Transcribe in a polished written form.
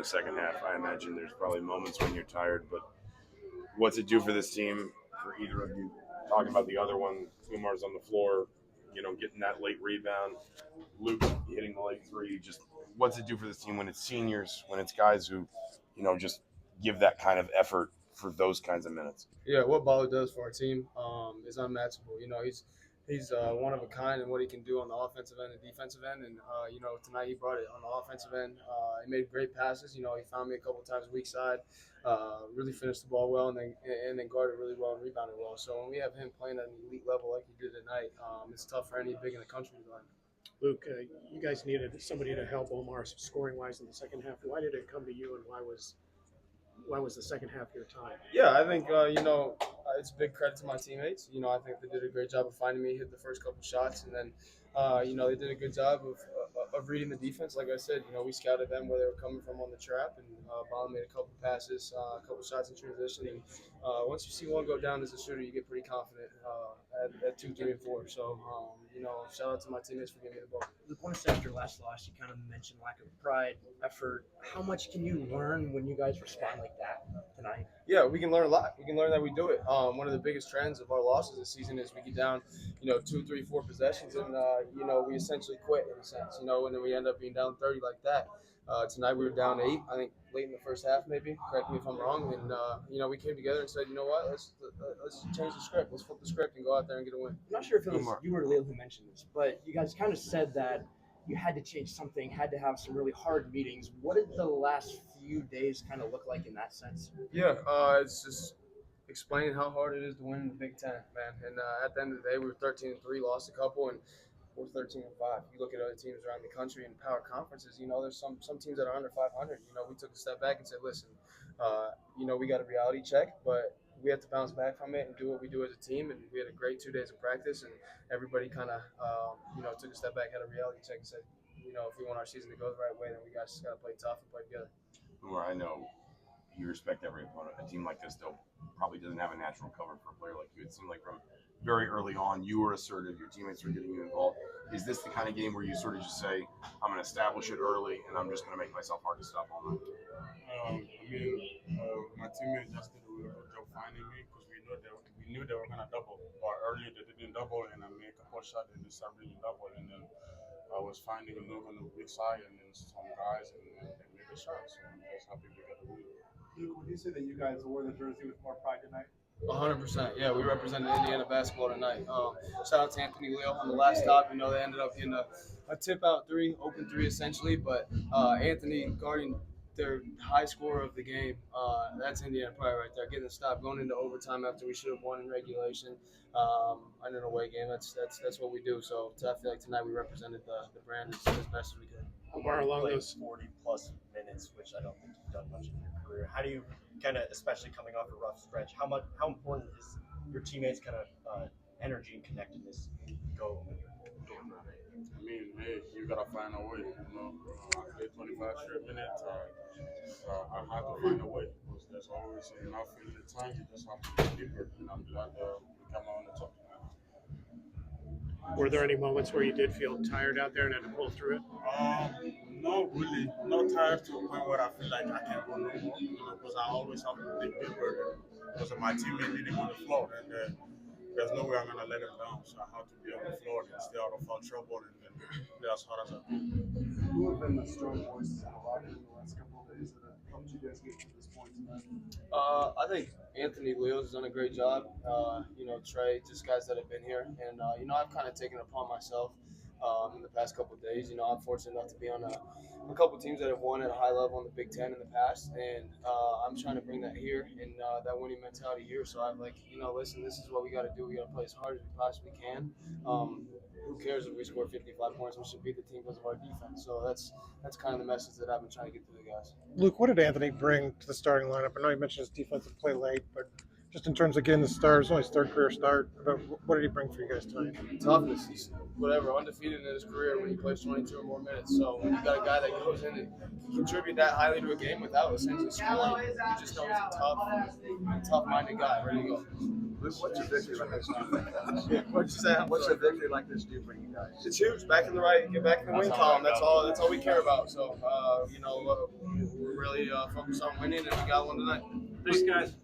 The second half, I imagine there's probably moments when you're tired, but what's it do for this team, for either of you? Talking about the other one, Umar's on the floor, getting that late rebound, Luke hitting the late three. Just what's it do for this team when it's seniors, when it's guys who, just give that kind of effort for those kinds of minutes? Yeah, what Ballo does for our team is unmatchable. He's one of a kind in what he can do on the offensive end and defensive end. And tonight he brought it on the offensive end. He made great passes. He found me a couple times weak side. Really finished the ball well, and then guarded really well and rebounded well. So when we have him playing at an elite level like he did tonight, it's tough for any big in the country to guard. Luke, you guys needed somebody to help Oumar scoring wise in the second half. Why did it come to you, and why was the second half your time? Yeah, I think it's a big credit to my teammates. I think they did a great job of finding me, hit the first couple shots, and then they did a good job of reading the defense. Like I said, we scouted them where they were coming from on the trap, and Ballo made a couple passes, a couple shots in transition. And once you see one go down as a shooter, you get pretty confident at 2, 3, and 4. So shout out to my teammates for giving me the ball. Once after last loss, you kind of mentioned lack of pride, effort. How much can you learn when you guys respond like that tonight? Yeah, we can learn a lot. We can learn that we do it. One of the biggest trends of our losses this season is we get down, 2, 3, 4 possessions, and we essentially quit in a sense. And then we end up being down 30 like that. Tonight we were down 8, I think, late in the first half, maybe. Correct me if I'm wrong. And we came together and said, you know what, let's change the script. Let's flip the script and go out there and get a win. I'm not sure if it was you or Leo who mentioned this, but you guys kind of said that you had to change something, had to have some really hard meetings. What did the last few days kind of look like in that sense? Yeah, it's just explaining how hard it is to win in the Big Ten, man. And at the end of the day, we were 13-3, lost a couple, and we're 13-5. You look at other teams around the country in power conferences. There's some teams that are under 500. We took a step back and said, listen, we got a reality check, but we have to bounce back from it and do what we do as a team. And we had a great 2 days of practice, and everybody kind of, took a step back, had a reality check, and said, if we want our season to go the right way, then we guys just got to play tough and play together. Where I know you respect every opponent. A team like this, though, probably doesn't have a natural cover for a player like you. It seemed like from very early on, you were assertive, your teammates were getting you involved. Is this the kind of game where you sort of just say, I'm going to establish it early, and I'm just going to make myself hard to stop all night? My teammates just did a really good job finding me because we knew they were going to double. But earlier they didn't double, and I made a couple of shots, and they started really double. And then I was finding a look on the weak side, and then some guys, and they made the shots. So I'm just happy we got the win. Luke, would you say that you guys wore the jersey with more pride tonight? 100%. Yeah, we represented Indiana basketball tonight. Shout out to Anthony Leo on the last stop. They ended up getting a tip out 3, open 3 essentially. But Anthony guarding their high scorer of the game, that's Indiana pride right there. Getting the stop, going into overtime after we should have won in regulation. In an away game, that's what we do. So I feel like tonight we represented the brand as best as we could. Oumar, along those 40-plus minutes, which I don't think you've done much in your career. How do you kind of, especially coming off a rough stretch, how important is your teammates' kind of energy and connectedness go when you're going around it? I mean, hey, you got to find a way. I played 25 straight minutes. I had to find a way because there's always enough in the time. You just have to be deeper. And I'm glad we come on the top tonight. Were there any moments where you did feel tired out there and had to pull through it? No, really. Not tired to a point where I feel like I can't go no more. Because I always have to dig deeper because of my teammate leading on the floor. And there's no way I'm going to let him down. So I have to be on the floor and stay out of foul trouble and then play as hard as I can. Who have been the strong voices in the locker room in the last couple of days that have helped you guys get to this point tonight? I think Anthony Leo's done a great job. Trey, just guys that have been here. And, I've kind of taken it upon myself in the past couple of days. I'm fortunate enough to be on a couple of teams that have won at a high level in the Big Ten in the past. And I'm trying to bring that here and that winning mentality here. So I'm like, listen, this is what we got to do. We got to play as hard as we possibly can. Who cares if we score 55 points? We should beat the team because of our defense. So that's kind of the message that I've been trying to get to the guys. Luke, what did Anthony bring to the starting lineup? I know you mentioned his defensive play late, but just in terms of getting the start, it was only his third career start. But what did he bring for you guys tonight? Toughness. He's undefeated in his career when he plays 22 or more minutes. So when you got a guy that goes in and contribute that highly to a game without essentially scoring, you just know he's a tough-minded guy, ready to go. Luke, what's a victory like this do for you guys? What'd you say? What's a victory like this do for you guys? It's huge. Back in the right, get back in the win column. That's all we care about. So, we're really focus on winning, and we got one tonight. Thanks, guys.